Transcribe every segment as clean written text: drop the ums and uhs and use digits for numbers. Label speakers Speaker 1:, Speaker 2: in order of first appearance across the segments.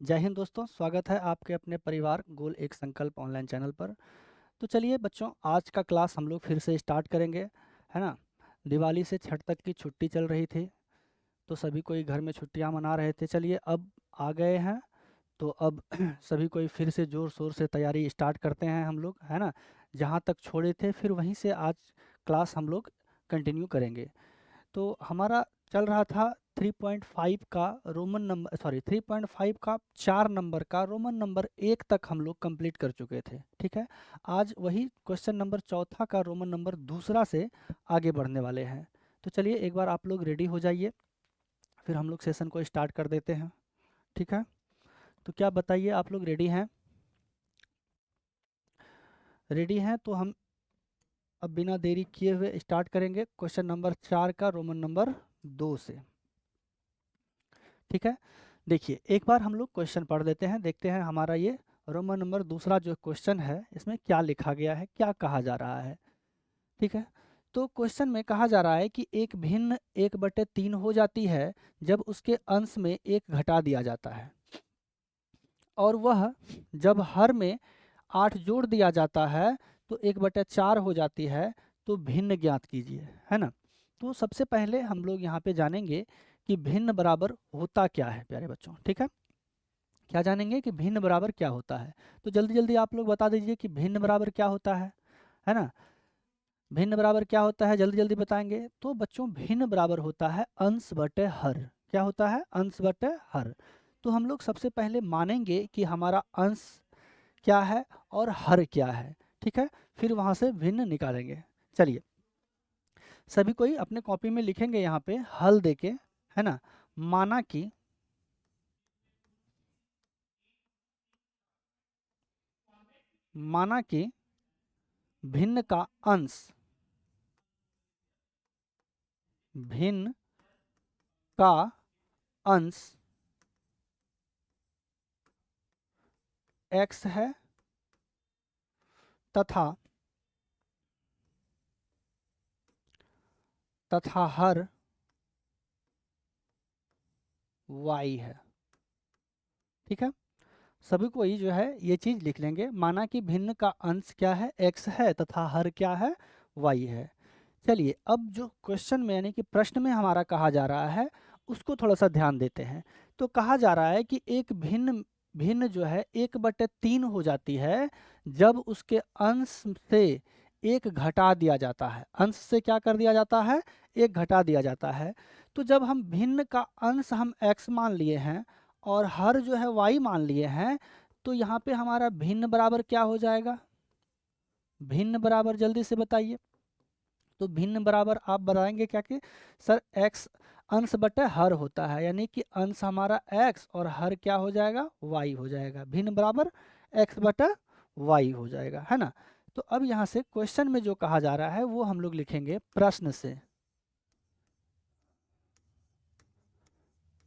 Speaker 1: जय हिंद दोस्तों, स्वागत है आपके अपने परिवार गोल एक संकल्प ऑनलाइन चैनल पर। तो चलिए बच्चों, आज का क्लास हम लोग फिर से स्टार्ट करेंगे, है ना। दिवाली से छठ तक की छुट्टी चल रही थी, तो सभी कोई घर में छुट्टियां मना रहे थे। चलिए अब आ गए हैं, तो अब सभी कोई फिर से ज़ोर शोर से तैयारी स्टार्ट करते हैं हम लोग, है ना। जहाँ तक छोड़े थे फिर वहीं से आज क्लास हम लोग कंटिन्यू करेंगे। तो हमारा चल रहा था 3.5 का रोमन नंबर, सॉरी 3.5 का 4 नंबर का रोमन नंबर 1 तक हम लोग कंप्लीट कर चुके थे। ठीक है, आज वही क्वेश्चन नंबर चौथा का रोमन नंबर दूसरा से आगे बढ़ने वाले हैं। तो चलिए एक बार आप लोग रेडी हो जाइए, फिर हम लोग सेशन को स्टार्ट कर देते हैं। ठीक है, तो क्या बताइए, आप लोग रेडी हैं? रेडी हैं तो हम अब बिना देरी किए हुए स्टार्ट करेंगे क्वेश्चन नंबर 4 का रोमन नंबर 2 से। ठीक है, देखिए एक बार हम लोग क्वेश्चन पढ़ लेते हैं, देखते हैं हमारा ये रोमन नंबर दूसरा जो क्वेश्चन है इसमें क्या लिखा गया है, क्या कहा जा रहा है। ठीक है, तो क्वेश्चन में कहा जा रहा है कि एक भिन्न 1/3 हो जाती है जब उसके अंश में 1 घटा दिया जाता है, और वह जब हर में 8 जोड़ दिया जाता है तो 1/4 हो जाती है। तो भिन्न ज्ञात कीजिए, है ना। तो सबसे पहले हम लोग यहाँ पे जानेंगे कि भिन्न बराबर होता क्या है प्यारे बच्चों। ठीक है, क्या जानेंगे कि भिन्न बराबर क्या होता है। तो जल्दी जल्दी आप लोग बता दीजिए कि भिन्न बराबर क्या होता है ना। भिन्न बराबर क्या होता है, जल्दी जल्दी बताएंगे। तो बच्चों भिन्न बराबर होता है अंश बटे हर। क्या होता है? अंश बटे हर। तो हम लोग सबसे पहले मानेंगे कि हमारा अंश क्या है और हर क्या है। ठीक है, फिर वहां से भिन्न निकालेंगे। चलिए सभी कोई अपने कॉपी में लिखेंगे यहाँ पे हल देके, है ना। माना कि माना कि भिन्न का अंश, भिन्न का अंश x है तथा हर y है। ठीक है, सभी को ही जो है ये चीज लिख लेंगे। माना कि भिन्न का अंश क्या है, x है तथा हर क्या है, y है। चलिए अब जो क्वेश्चन में यानी कि प्रश्न में हमारा कहा जा रहा है उसको थोड़ा सा ध्यान देते हैं। तो कहा जा रहा है कि एक भिन्न भिन्न जो है 1/3 हो जाती है जब उसके अंश से 1 घटा दिया जाता है। अंश से क्या कर दिया जाता है? 1 घटा दिया जाता है। तो जब हम भिन्न का अंश हम x मान लिए हैं और हर जो है y मान लिए हैं, तो यहाँ पे हमारा भिन्न बराबर क्या हो जाएगा? भिन्न बराबर जल्दी से बताइए। तो भिन्न बराबर आप बताएंगे क्या कि सर x अंश बटे हर होता है, यानी कि अंश हमारा x और हर क्या हो जाएगा? y हो जाएगा। भिन्न बराबर x बटा y हो जाएगा, है ना। तो अब यहाँ से क्वेश्चन में जो कहा जा रहा है वो हम लोग लिखेंगे प्रश्न से।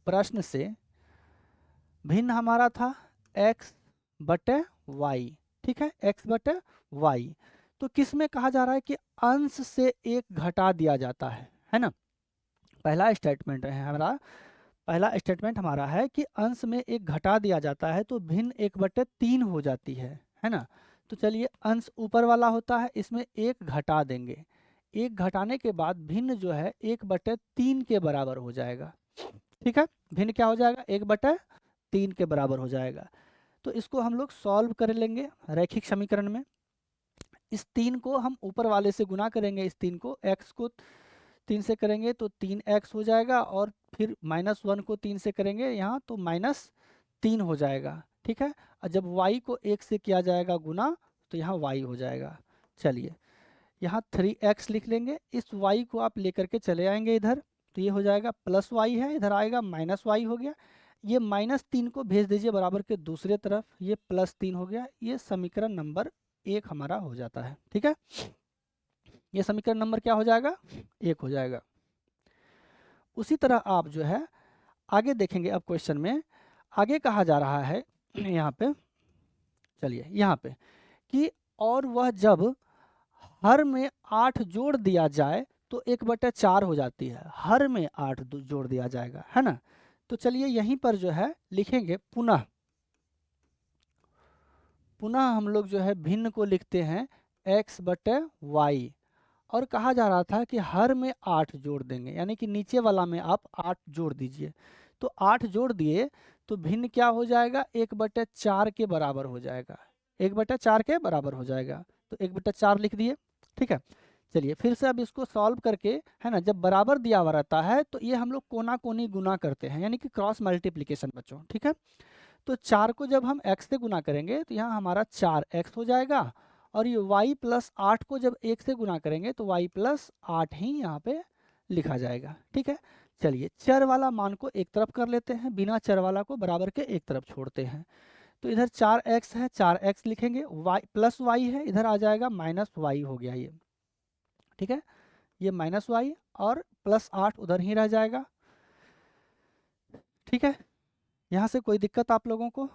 Speaker 1: प्रश्न से भिन्न हमारा था x बटे y। ठीक है, x बटे y। तो किस में कहा जा रहा है कि अंश से 1 घटा दिया जाता है ना। पहला स्टेटमेंट है हमारा, पहला स्टेटमेंट हमारा है कि अंश में 1 घटा दिया जाता है तो भिन्न 1/3 हो जाती है ना। तो चलिए अंश ऊपर वाला होता है, इसमें 1 घटा देंगे। 1 घटाने के बाद भिन्न जो है 1/3 के बराबर हो जाएगा। ठीक है, भिन्न क्या हो जाएगा? 1/3 के बराबर हो जाएगा। तो इसको हम लोग सॉल्व कर लेंगे रैखिक समीकरण में। इस 3 को हम ऊपर वाले से गुना करेंगे, इस 3 को x को 3 से करेंगे तो 3x हो जाएगा, और फिर -1 को 3 से करेंगे यहाँ तो -3 हो जाएगा। ठीक है, और जब y को 1 से किया जाएगा गुना तो यहाँ y हो जाएगा। चलिए यहाँ 3x लिख लेंगे, इस y को आप लेकर के चले आएंगे इधर, तो ये हो जाएगा +y है, इधर आएगा -y हो गया। ये -3 को भेज दीजिए बराबर के दूसरे तरफ, ये +3 हो गया। ये समीकरण नंबर 1 हमारा हो जाता है। ठीक है, ये समीकरण नंबर क्या हो जाएगा? 1 हो जाएगा। उसी तरह आप जो है आगे देखेंगे। अब क्वेश्चन में आगे कहा जा रहा है यहाँ पे, चलिए यहाँ पे कि और वह जब हर में 8 जोड़ दिया जाए तो 1/4 हो जाती है। हर में 8 जोड़ दिया जाएगा, है ना। तो चलिए यहीं पर जो है लिखेंगे पुनः, पुनः हम लोग जो है भिन्न को लिखते हैं x बटे वाई, और कहा जा रहा था कि हर में 8 जोड़ देंगे, यानी कि नीचे वाला में आप 8 जोड़ दीजिए। तो 8 जोड़ दिए तो भिन्न क्या हो जाएगा, 1/4 के बराबर हो जाएगा, 1/4 के बराबर हो जाएगा। तो 1/4 लिख दिए। ठीक है, चलिए फिर से अब इसको सॉल्व करके, है ना, जब बराबर दिया हुआ रहता है तो ये हम लोग कोना कोनी गुना करते हैं, यानी कि क्रॉस मल्टीप्लिकेशन बच्चों। ठीक है, तो 4 को जब हम x से गुना करेंगे तो यहाँ हमारा 4x हो जाएगा, और ये y प्लस 8 को जब 1 से गुना करेंगे तो y प्लस 8 ही यहाँ पे लिखा जाएगा। ठीक है, चलिए चर वाला मान को एक तरफ कर लेते हैं, बिना चर वाला को बराबर के एक तरफ छोड़ते हैं। तो इधर 4x है, 4x लिखेंगे, y प्लस वाई है, इधर आ जाएगा माइनस वाई हो गया ये। ठीक है, ये माइनस वाई और प्लस 8 उधर ही रह जाएगा। ठीक है, यहाँ से कोई दिक्कत आप लोगों को?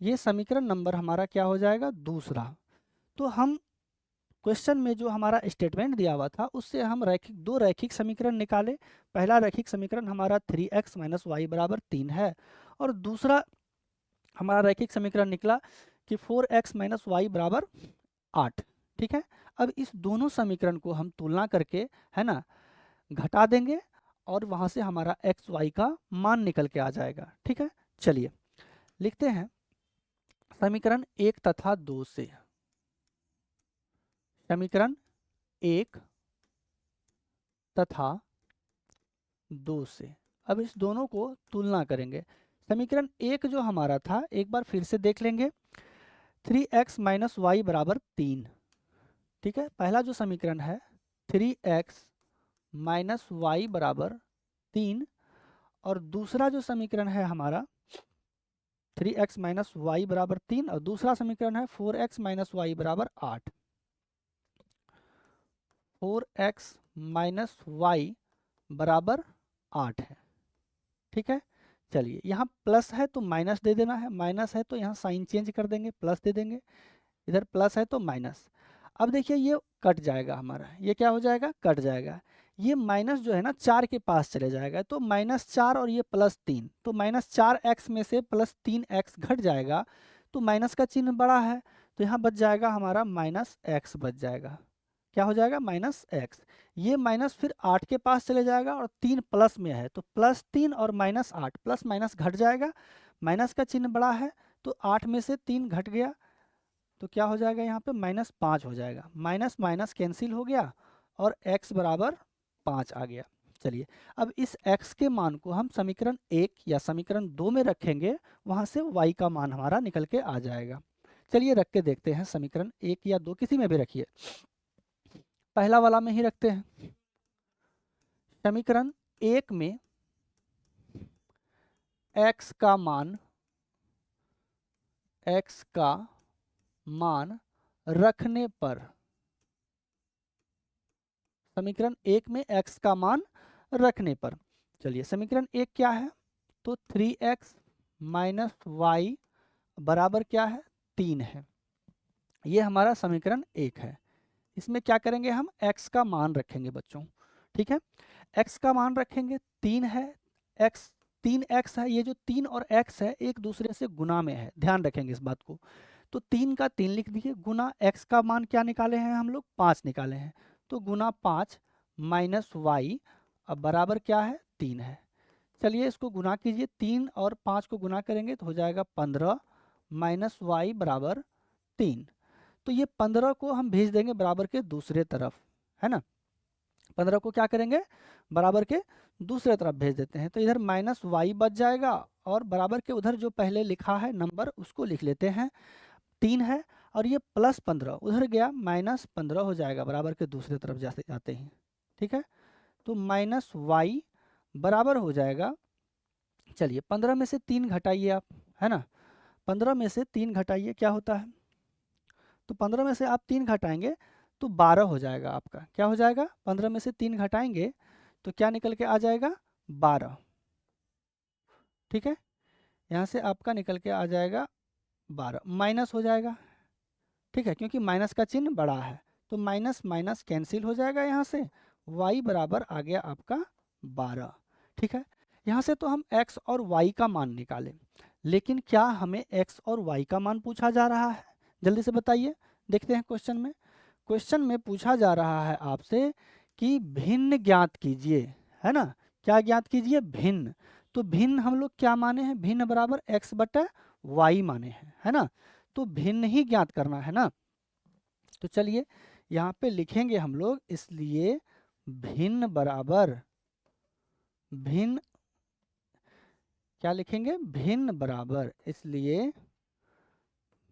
Speaker 1: ये समीकरण नंबर हमारा क्या हो जाएगा, दूसरा। तो हम क्वेश्चन में जो हमारा स्टेटमेंट दिया हुआ था उससे हम दो रैखिक समीकरण निकाले। पहला रैखिक समीकरण हमारा 3x माइनस वाई बराबर 3 है, और दूसरा हमारा रैखिक समीकरण निकला कि 4x माइनस वाई बराबर 8। ठीक है, अब इस दोनों समीकरण को हम तुलना करके, है ना, घटा देंगे और वहाँ से हमारा एक्स वाई का मान निकल के आ जाएगा। ठीक है, चलिए लिखते हैं समीकरण 1 तथा 2 से। समीकरण 1 तथा 2 से अब इस दोनों को तुलना करेंगे। समीकरण 1 जो हमारा था एक बार फिर से देख लेंगे, 3x माइनस वाई बराबर 3। ठीक है, पहला जो समीकरण है 3x माइनस वाई बराबर 3, और दूसरा जो समीकरण है हमारा 3x माइनस वाई बराबर 3, और दूसरा समीकरण है 4x माइनस वाई बराबर 8। 4x माइनस वाई बराबर 8 है। ठीक है, चलिए यहाँ प्लस है तो माइनस दे देना है, माइनस है तो यहाँ साइन चेंज कर देंगे, प्लस दे देंगे, इधर प्लस है तो माइनस। अब देखिए ये कट जाएगा हमारा, ये क्या हो जाएगा, कट जाएगा। ये माइनस जो है ना 4 के पास चले जाएगा, तो -4 और ये +3, तो -4x में से +3x घट जाएगा, तो माइनस का चिन्ह बड़ा है, तो यहाँ बच जाएगा हमारा -x बच जाएगा। क्या हो जाएगा, -x। ये माइनस फिर 8 के पास चले जाएगा और 3 प्लस में है, तो +3 और -8, प्लस माइनस घट जाएगा, माइनस का चिन्ह बड़ा है, तो 8 में से 3 घट गया, तो क्या हो जाएगा यहाँ पे -5 हो जाएगा। माइनस माइनस कैंसिल हो गया और x बराबर 5 आ गया। चलिए अब इस x के मान को हम समीकरण 1 या समीकरण 2 में रखेंगे, वहाँ से y का मान हमारा निकल के आ जाएगा। चलिए रख के देखते हैं, समीकरण 1 या 2 किसी में भी रखिए, पहला वाला में ही रखते हैं। समीकरण 1 में x का मान रखने पर, समीकरण 1 में x का मान रखने पर, चलिए समीकरण 1 क्या है, तो 3x माइनस वाई बराबर क्या है, 3 है। ये हमारा समीकरण 1 है। इसमें क्या करेंगे, हम x का मान रखेंगे बच्चों। ठीक है, x का मान रखेंगे, 3 है, x 3x है, ये जो 3 और x है एक दूसरे से गुना में है, ध्यान रखेंगे इस बात को। तो 3 का 3 लिख दिए, गुना x का मान क्या निकाले हैं हम लोग, 5 निकाले हैं, तो गुना 5 माइनस वाई, अब बराबर क्या है, 3 है। चलिए इसको गुना कीजिए, 3 और 5 को गुना करेंगे तो हो जाएगा 15 माइनस वाई बराबर 3। तो ये 15 को हम भेज देंगे बराबर के दूसरे तरफ, है ना, 15 को क्या करेंगे, बराबर के दूसरे तरफ भेज देते हैं, तो इधर माइनस वाई बच जाएगा, और बराबर के उधर जो पहले लिखा है नंबर उसको लिख लेते हैं, 3 है, और ये +15 उधर गया, -15 हो जाएगा बराबर के दूसरे तरफ जाते ही। ठीक है, तो माइनस वाई बराबर हो जाएगा, चलिए 15 में से 3 घटाइए आप, है ना, 15 में से 3 घटाइए, क्या होता है, तो 15 में से आप 3 घटाएंगे तो 12 हो जाएगा आपका, क्या हो जाएगा, 15 में से 3 घटाएंगे तो क्या निकल के आ जाएगा, 12। ठीक है, यहाँ से आपका निकल के आ जाएगा 12, माइनस हो जाएगा। ठीक है, क्योंकि माइनस का चिन्ह बड़ा है, तो माइनस माइनस कैंसिल हो जाएगा, यहाँ से y बराबर आ गया आपका 12। ठीक है, यहाँ से तो हम x और y का मान निकालें, लेकिन क्या हमें x और y का मान पूछा जा रहा है, जल्दी से बताइए। देखते हैं क्वेश्चन में। क्वेश्चन में पूछा जा रहा है आपसे कि भिन्न ज्ञात कीजिए, है ना। क्या ज्ञात कीजिए? भिन्न। तो भिन्न हम लोग क्या माने हैं? भिन्न बराबर x बटा वाई माने हैं, है ना। तो भिन्न ही ज्ञात करना है ना। तो चलिए यहाँ पे लिखेंगे हम लोग, इसलिए भिन्न बराबर भिन्न, क्या लिखेंगे? भिन्न बराबर, इसलिए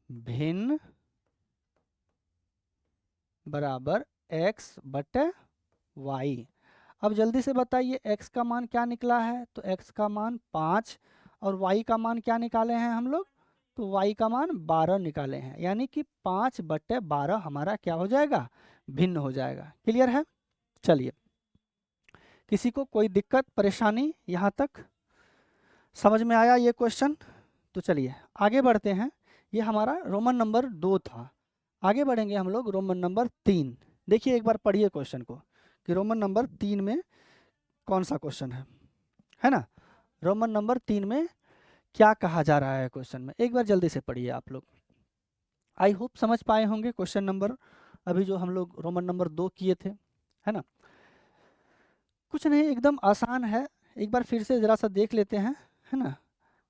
Speaker 1: भिन्न बराबर x बटे वाई। अब जल्दी से बताइए x का मान क्या निकला है? तो x का मान 5 और y का मान क्या निकाले हैं हम लोग? तो y का मान 12 निकाले हैं, यानी कि 5 बटे 12 हमारा क्या हो जाएगा? भिन्न हो जाएगा। क्लियर है? चलिए, किसी को कोई दिक्कत परेशानी यहाँ तक समझ में आया ये क्वेश्चन? तो चलिए आगे बढ़ते हैं। ये हमारा रोमन नंबर 2 था। आगे बढ़ेंगे हम लोग रोमन नंबर 3। देखिए एक बार पढ़िए क्वेश्चन को कि रोमन नंबर 3 में कौन सा क्वेश्चन है ना। रोमन नंबर 3 में क्या कहा जा रहा है क्वेश्चन में, एक बार जल्दी से पढ़िए आप लोग। आई होप समझ पाए होंगे क्वेश्चन नंबर अभी जो हम लोग रोमन नंबर 2 किए थे, है ना। कुछ नहीं, एकदम आसान है। एक बार फिर से जरा सा देख लेते हैं, है ना।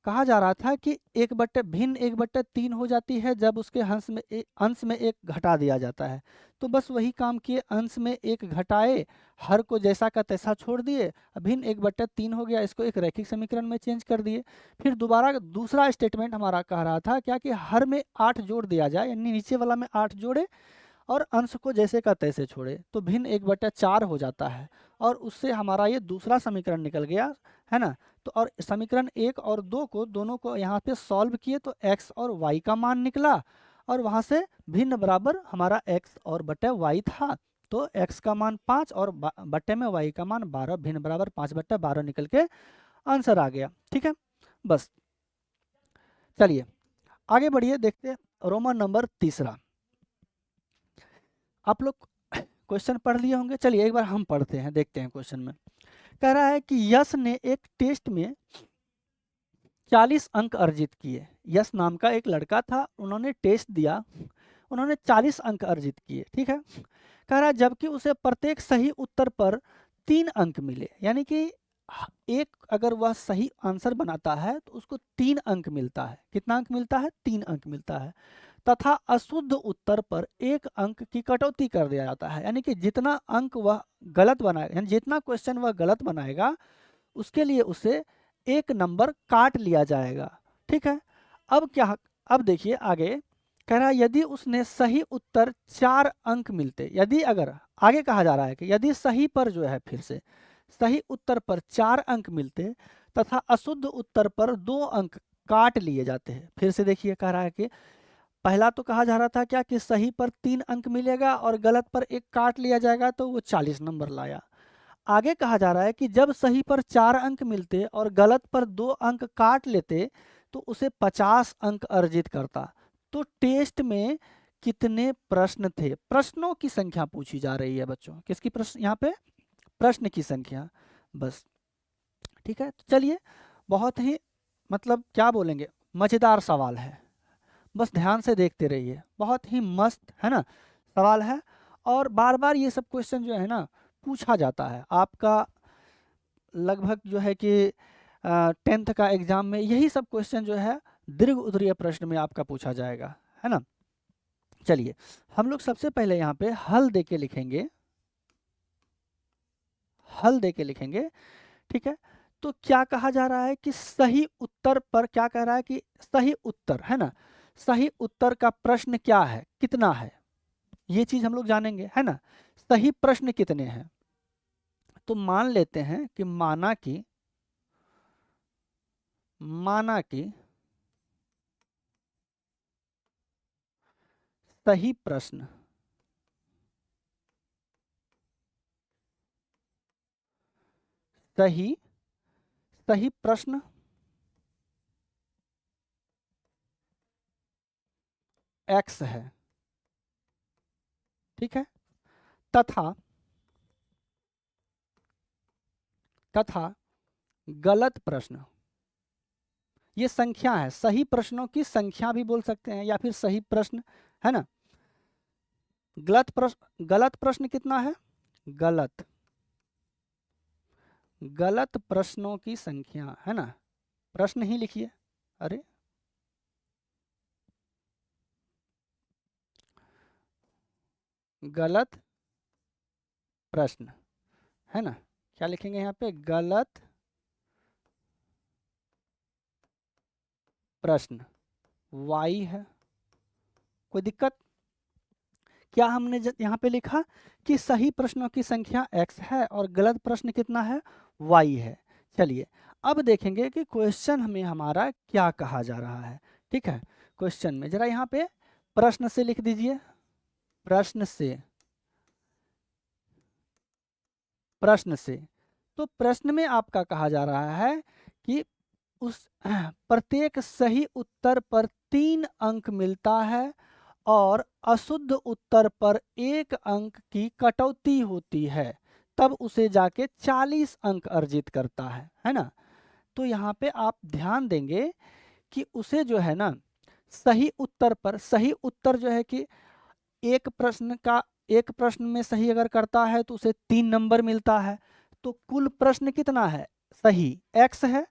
Speaker 1: कहा जा रहा था कि भिन्न 1/3 हो जाती है जब उसके अंश में एक घटा दिया जाता है। तो बस वही काम किए, अंश में एक घटाए, हर को जैसा का तैसा छोड़ दिए, भिन्न 1/3 हो गया, इसको एक रैखिक समीकरण में चेंज कर दिए। फिर दोबारा दूसरा स्टेटमेंट हमारा कह रहा था क्या कि हर में 8 जोड़ दिया जाए, यानी नीचे वाला में 8 जोड़े और अंश को जैसे का तैसे छोड़े, तो भिन्न 1/4 हो जाता है। और उससे हमारा ये दूसरा समीकरण निकल गया, है ना। तो और समीकरण 1 और 2 को दोनों को यहाँ पे सॉल्व किए तो x और y का मान निकला, और वहाँ से भिन्न बराबर हमारा x और बटे y था। तो x का मान 5 और बटे में y का मान 12, भिन्न बराबर 5/12 निकल के आंसर आ गया। ठीक है, बस। चलिए आगे बढ़िए, देखते हैं रोमन नंबर 3। आप लोग क्वेश्चन पढ़ लिए होंगे, चलिए एक बार हम पढ़ते हैं, देखते हैं क्वेश्चन में। कह रहा है कि यश ने एक टेस्ट में 40 अंक अर्जित किए। यश नाम का एक लड़का था, उन्होंने टेस्ट दिया, उन्होंने 40 अंक अर्जित किए। ठीक है, कह रहा है जबकि उसे प्रत्येक सही उत्तर पर 3 अंक मिले, यानी कि एक अगर वह सही आंसर बनाता है तो उसको 3 अंक मिलता है। कितना अंक मिलता है? 3 अंक मिलता है। तथा अशुद्ध उत्तर पर 1 अंक की कटौती कर दिया जाता है, यानी कि जितना अंक वह गलत बनाएगा, यानी जितना क्वेश्चन वह गलत बनाएगा उसके लिए उसे 1 नंबर काट लिया जाएगा। ठीक है, अब क्या, अब देखिए आगे कह रहा है यदि उसने सही उत्तर 4 अंक मिलते, यदि अगर आगे कहा जा रहा है कि यदि सही पर जो है, फिर से सही उत्तर पर 4 अंक मिलते तथा अशुद्ध उत्तर पर 2 अंक काट लिए जाते हैं। फिर से देखिए कह रहा है कि पहला तो कहा जा रहा था क्या कि सही पर 3 अंक मिलेगा और गलत पर 1 काट लिया जाएगा, तो वो 40 नंबर लाया। आगे कहा जा रहा है कि जब सही पर 4 अंक मिलते और गलत पर 2 अंक काट लेते तो उसे 50 अंक अर्जित करता। तो टेस्ट में कितने प्रश्न थे? प्रश्नों की संख्या पूछी जा रही है बच्चों। किसकी प्रश्न यहाँ पे? प्रश्न की संख्या, बस। ठीक है, तो चलिए, बहुत ही मतलब क्या बोलेंगे, मजेदार सवाल है, बस ध्यान से देखते रहिए। बहुत ही मस्त, है ना, सवाल है। और बार बार ये सब क्वेश्चन जो है ना पूछा जाता है आपका, लगभग जो है कि 10th का एग्जाम में यही सब क्वेश्चन जो है दीर्घ उत्तरीय प्रश्न में आपका पूछा जाएगा, है ना। चलिए हम लोग सबसे पहले यहाँ पे हल दे के लिखेंगे, हल दे के लिखेंगे। ठीक है, तो क्या कहा जा रहा है कि सही उत्तर पर क्या कह रहा है कि सही उत्तर, है ना, सही उत्तर का प्रश्न क्या है, कितना है, ये चीज हम लोग जानेंगे, है ना। सही प्रश्न कितने हैं? तो मान लेते हैं कि माना कि सही प्रश्न सही प्रश्न x है। ठीक है, तथा गलत प्रश्न, ये संख्या है, सही प्रश्नों की संख्या भी बोल सकते हैं या फिर सही प्रश्न है ना। गलत प्रश्न कितना है, गलत प्रश्नों की संख्या, है ना। प्रश्न ही लिखिए, अरे गलत प्रश्न, है ना। क्या लिखेंगे यहाँ पे, गलत प्रश्न y है। कोई दिक्कत, क्या हमने यहाँ पे लिखा कि सही प्रश्नों की संख्या x है और गलत प्रश्न कितना है, y है। चलिए अब देखेंगे कि क्वेश्चन हमें हमारा क्या कहा जा रहा है। ठीक है, क्वेश्चन में जरा यहाँ पे प्रश्न से लिख दीजिए, प्रश्न से, प्रश्न से। तो प्रश्न में आपका कहा जा रहा है कि उस प्रत्येक सही उत्तर पर 3 अंक मिलता है और अशुद्ध उत्तर पर 1 अंक की कटौती होती है, तब उसे जाके 40 अंक अर्जित करता है ना। तो यहाँ पे आप ध्यान देंगे कि उसे जो है ना सही उत्तर पर, सही उत्तर जो है कि एक प्रश्न में सही अगर करता है तो उसे 3 नंबर मिलता है। तो कुल प्रश्न कितना है, सही x है,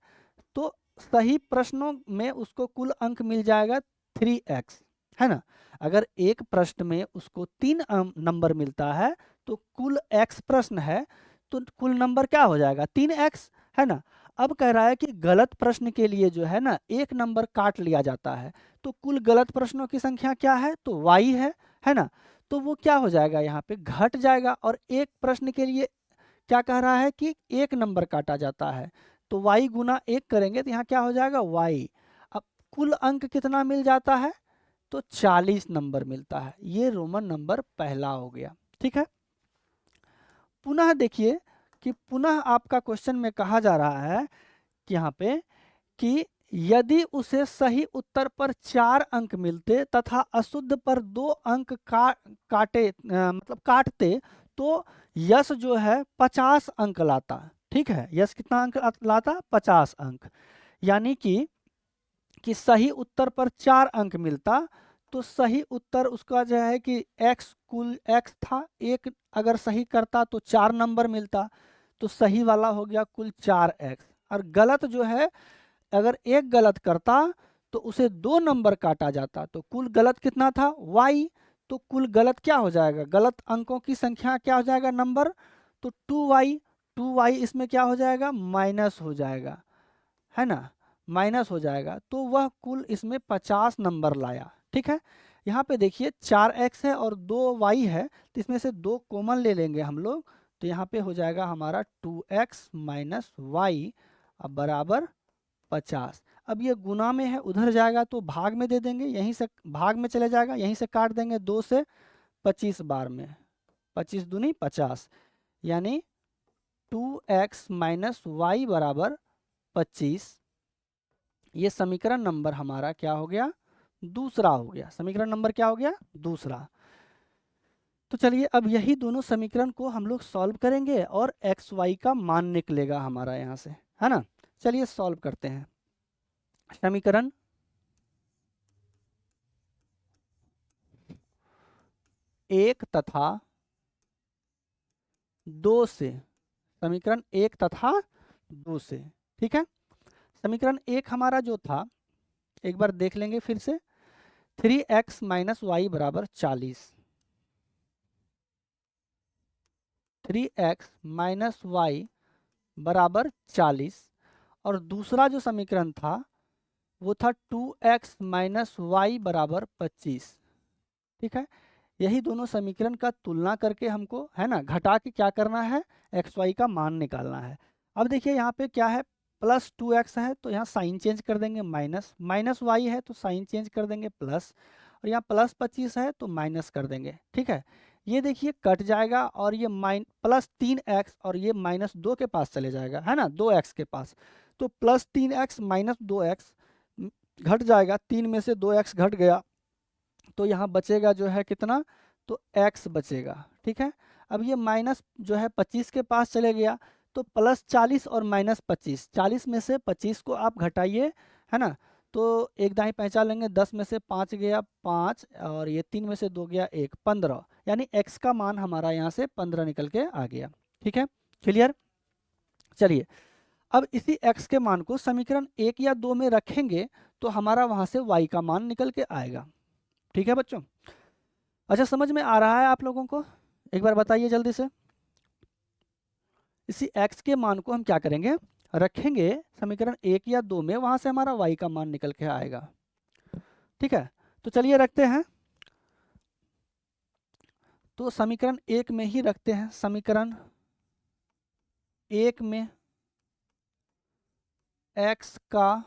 Speaker 1: तो सही प्रश्नों में उसको कुल अंक मिल जाएगा 3x, है ना। अगर एक प्रश्न में उसको 3 नंबर मिलता है तो कुल x प्रश्न है तो कुल नंबर क्या हो जाएगा, 3x, है ना। अब कह रहा है कि गलत प्रश्न के लिए जो है ना 1 नंबर काट लिया जाता है, तो कुल गलत प्रश्नों की संख्या क्या है, तो y है ना। तो वो क्या हो जाएगा, यहाँ पे घट जाएगा। और एक प्रश्न के लिए क्या कह रहा है कि 1 नंबर काटा जाता है, तो y गुना 1 करेंगे तो यहाँ क्या हो जाएगा, y। अब कुल अंक कितना मिल जाता है, तो 40 नंबर मिलता है। ये रोमन नंबर पहला हो गया। ठीक है, पुनः देखिए कि पुनः आपका क्वेश्चन में कहा जा रहा है कि यहाँ पे कि यदि उसे सही उत्तर पर 4 अंक मिलते तथा अशुद्ध पर 2 अंक मतलब काटते, तो यश जो है 50 अंक लाता। ठीक है, यश कितना अंक लाता, 50 अंक। यानी कि सही उत्तर पर 4 अंक मिलता, तो सही उत्तर उसका जो है कि x, कुल x था, एक अगर सही करता तो 4 नंबर मिलता, तो सही वाला हो गया कुल 4x। और गलत जो है अगर एक गलत करता तो उसे 2 नंबर काटा जाता, तो कुल गलत कितना था, y। तो कुल गलत क्या हो जाएगा, गलत अंकों की संख्या क्या हो जाएगा, नंबर, तो 2y इसमें क्या हो जाएगा, माइनस हो जाएगा, है ना, माइनस हो जाएगा। तो वह कुल इसमें 50 नंबर लाया। ठीक है, यहाँ पे देखिए 4x है और 2y है, तो इसमें से 2 कॉमन ले लेंगे हम लोग, तो यहाँ पे हो जाएगा हमारा 2x माइनस वाई बराबर 50। अब ये गुना में है, उधर जाएगा तो भाग में दे देंगे, यहीं से भाग में चले जाएगा, यहीं से काट देंगे 2 से 25 बार में, 25 दूनी 50, यानी 2x माइनस वाई बराबर 25। ये समीकरण नंबर हमारा क्या हो गया, दूसरा हो गया। समीकरण नंबर क्या हो गया, दूसरा। तो चलिए अब यही दोनों समीकरण को हम लोग सॉल्व करेंगे और एक्स वाई का मान निकलेगा हमारा यहाँ से, है ना। चलिए सॉल्व करते हैं। समीकरण 1 तथा 2 से, समीकरण 1 तथा 2 से, ठीक है। समीकरण 1 हमारा जो था एक बार देख लेंगे फिर से, 3x माइनस वाई बराबर 40, 3x माइनस वाई बराबर 40। और दूसरा जो समीकरण था वो था 2x माइनस वाई बराबर 25। ठीक है, यही दोनों समीकरण का तुलना करके हमको, है ना, घटा के क्या करना है, एक्स वाई का मान निकालना है। अब देखिए यहाँ पे क्या है, प्लस 2x है तो यहाँ साइन चेंज कर देंगे माइनस, माइनस वाई है तो साइन चेंज कर देंगे प्लस, और यहाँ प्लस 25 है तो माइनस कर देंगे। ठीक है, ये देखिए कट जाएगा और ये प्लस 3x और ये माइनस 2 के पास चले जाएगा, है ना, 2x के पास। तो प्लस 3x माइनस 2x घट जाएगा, 3 में से 2x घट गया, तो यहाँ बचेगा जो है कितना, तो x बचेगा। ठीक है, अब ये माइनस जो है 25 के पास चले गया, तो प्लस 40 और माइनस 25, 40 में से 25 को आप घटाइए, है ना, तो एक दाई पैंचा लेंगे, 10 में से 5 गया 5 और ये 3 में से 2 गया 1, 15, यानी x का मान हमारा यहाँ से 15 निकल के आ गया। ठीक है, क्लियर। चलिए अब इसी x के मान को समीकरण 1 या 2 में रखेंगे तो हमारा वहाँ से y का मान निकल के आएगा। ठीक है बच्चों, अच्छा समझ में आ रहा है आप लोगों को? एक बार बताइए जल्दी से। इसी x के मान को हम क्या करेंगे, रखेंगे समीकरण 1 या 2 में, वहां से हमारा y का मान निकल के आएगा। ठीक है, तो चलिए रखते हैं। तो समीकरण 1 में ही रखते हैं। समीकरण 1 में x का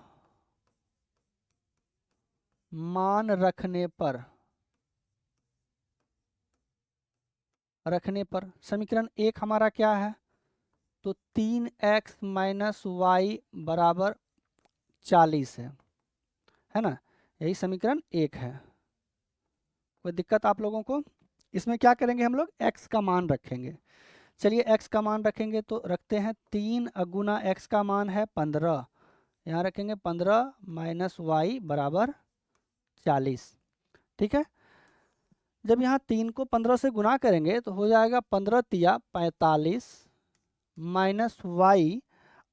Speaker 1: मान रखने पर समीकरण 1 हमारा क्या है, तो 3x माइनस वाई बराबर 40 है ना, यही समीकरण 1 है। कोई दिक्कत आप लोगों को? इसमें क्या करेंगे हम लोग, x का मान रखेंगे। चलिए x का मान रखेंगे तो रखते हैं 3 गुना x का मान है 15, यहाँ रखेंगे 15 माइनस वाई बराबर 40। ठीक है, जब यहाँ 3 को 15 से गुना करेंगे तो हो जाएगा 15 तिया 45 माइनस वाई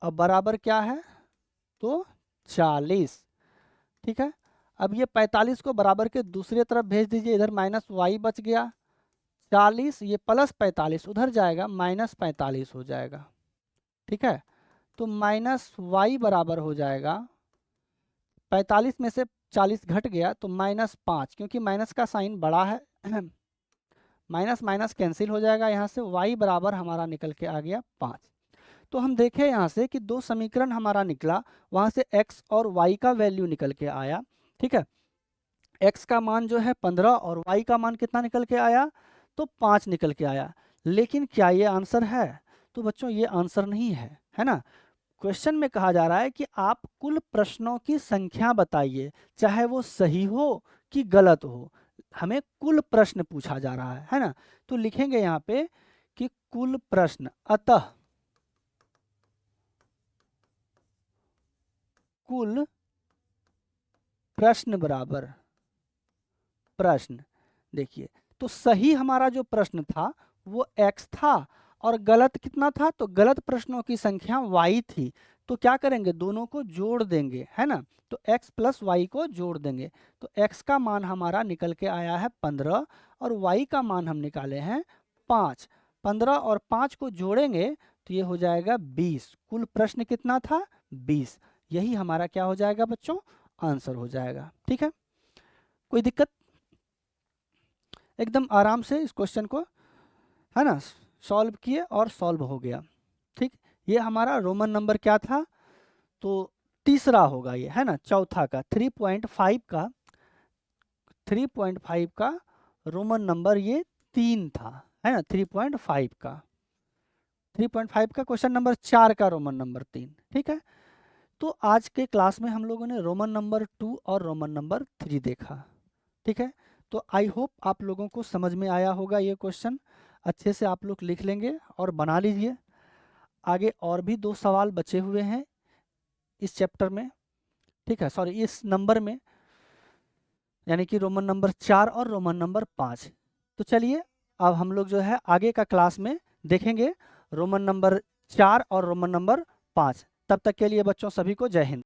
Speaker 1: अब बराबर क्या है, तो 40। ठीक है, अब ये 45 को बराबर के दूसरी तरफ भेज दीजिए, इधर माइनस वाई बच गया 40, ये प्लस 45 उधर जाएगा माइनस 45 हो जाएगा। ठीक है, तो माइनस वाई बराबर हो जाएगा 45 में से 40 घट गया तो -5, क्योंकि माइनस का साइन बड़ा है माइनस माइनस कैंसिल हो जाएगा, यहाँ से y बराबर हमारा निकल के आ गया 5। तो हम देखें यहाँ से कि दो समीकरण हमारा निकला, वहाँ से x और y का वैल्यू निकल के आया। ठीक है, x का मान जो है 15 और y का मान कितना निकल के आया, तो 5 निकल के आया। लेकिन क्या ये आंसर है? तो बच्चों ये आंसर नहीं है, है ना। क्वेश्चन में कहा जा रहा है कि आप कुल प्रश्नों की संख्या बताइए, चाहे वो सही हो कि गलत हो, हमें कुल प्रश्न पूछा जा रहा है ना। तो लिखेंगे यहाँ पे कि कुल प्रश्न, अतः कुल प्रश्न बराबर प्रश्न। देखिए, तो सही हमारा जो प्रश्न था वो x था और गलत कितना था, तो गलत प्रश्नों की संख्या y थी। तो क्या करेंगे, दोनों को जोड़ देंगे, है ना। तो x प्लस वाई को जोड़ देंगे, तो x का मान हमारा निकल के आया है 15 और y का मान हम निकाले हैं 5। 15 और 5 को जोड़ेंगे तो ये हो जाएगा 20। कुल प्रश्न कितना था, 20। यही हमारा क्या हो जाएगा बच्चों, आंसर हो जाएगा। ठीक है, कोई दिक्कत? एकदम आराम से इस क्वेश्चन को, है ना, सॉल्व किए और सॉल्व हो गया। ठीक, ये हमारा रोमन नंबर क्या था, तो तीसरा होगा ये, है ना, चौथा का 3.5 का रोमन नंबर ये 3 था, है ना। 3.5 का क्वेश्चन नंबर 4 का रोमन नंबर 3। ठीक है, तो आज के क्लास में हम लोगों ने रोमन नंबर 2 और रोमन नंबर 3 देखा। ठीक है, तो आई होप आप लोगों को समझ में आया होगा ये क्वेश्चन। अच्छे से आप लोग लिख लेंगे और बना लीजिए। आगे और भी 2 सवाल बचे हुए हैं इस चैप्टर में, ठीक है, सॉरी इस नंबर में, यानी कि रोमन नंबर 4 और रोमन नंबर 5। तो चलिए अब हम लोग जो है आगे का क्लास में देखेंगे रोमन नंबर 4 और रोमन नंबर 5। तब तक के लिए बच्चों सभी को जय हिंद।